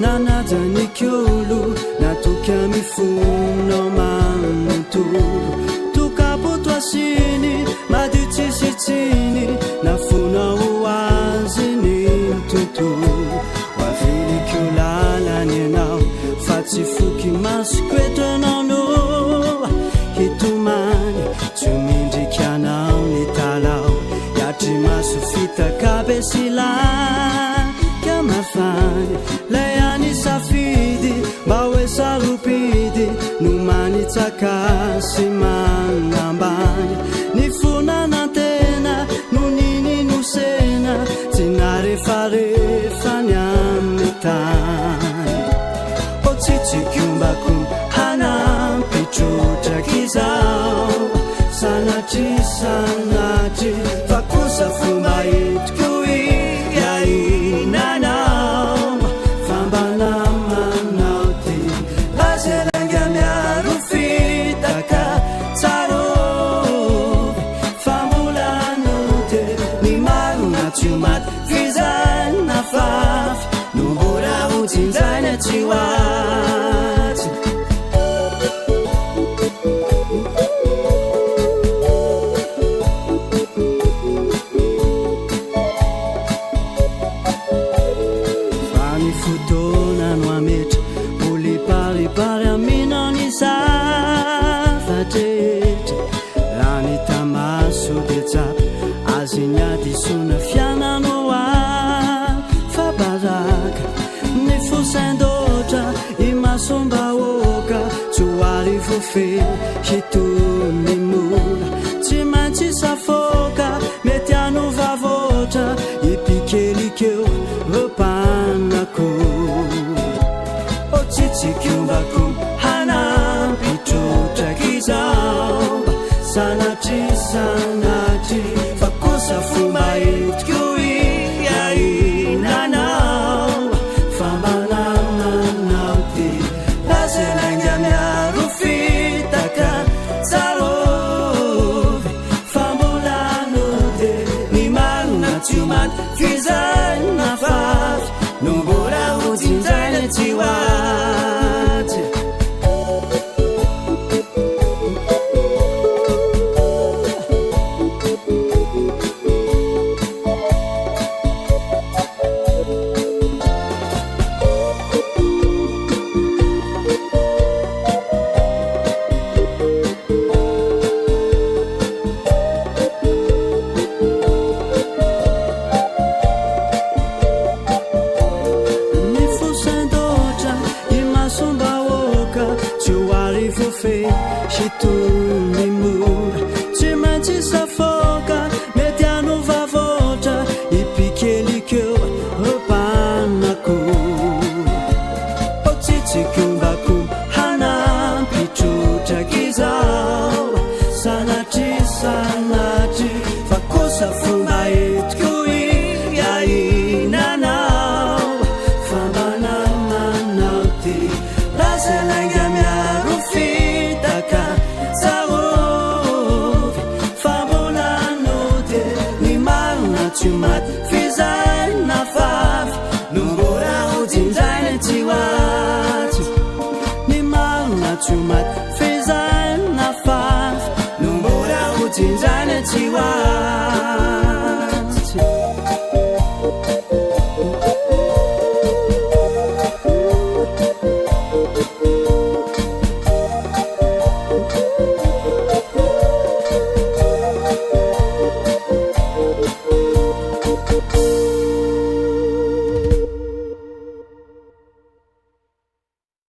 nanajanikyolo natoka mifono manontolo tokapotoasiny madio tsisitsiny nafonao aziny tontolo oavilikyo lalany anao fa tsy foky masikoetranao no hitomany tsy mindriky anao ny talao iatry maso fitakabesila kamafany lay any safidy mba hoe saropidy no manitsakasy manambany ny fonanantena no niny nosena tsy narefarefany amin'ny tany o tsitsikiombako hanampitrotrakyzao sanatry sanatry fa kosa fomba itiko iainanao fambanamanao ty lazelanga miaro fitaka tsarovy fambolano te ny marona tsy omaty fizana fafy no mbola hotsinjaina tsy hoatsy aziniadisona fiananoa fabaraka ny fosaindotra imasombaoka tsy hoarivofe hitony mora tsy maintsy safoka mety anovavotra ipikelikeo ropanako o tsitsikiombako hanampitrotrakyzao sanatry sanatry fa kosa fomba itiko iainanao famanamanao ty lazelanga miaro fitaka tsarovy fambolano te ny marona tsy omaty fizana fafy no mbola hotsinjaina tsy hoatsy hitony mora tsy maintsy safoka mety anovavotra ipikelikeo ropanako o tsitsikiombako hanampitrotrakyzao sanatry sanatry fa kosa fomba itiko iainanao famanamanao ty lazelanga miaro fitaka tsarovy fambolano te ny marona tsy omaty fizana fafy no mbola hotsinjaina tsy hoatsy ny marona tsy omaty fizana fafy no mbola hotsinjaina tsy hoatsy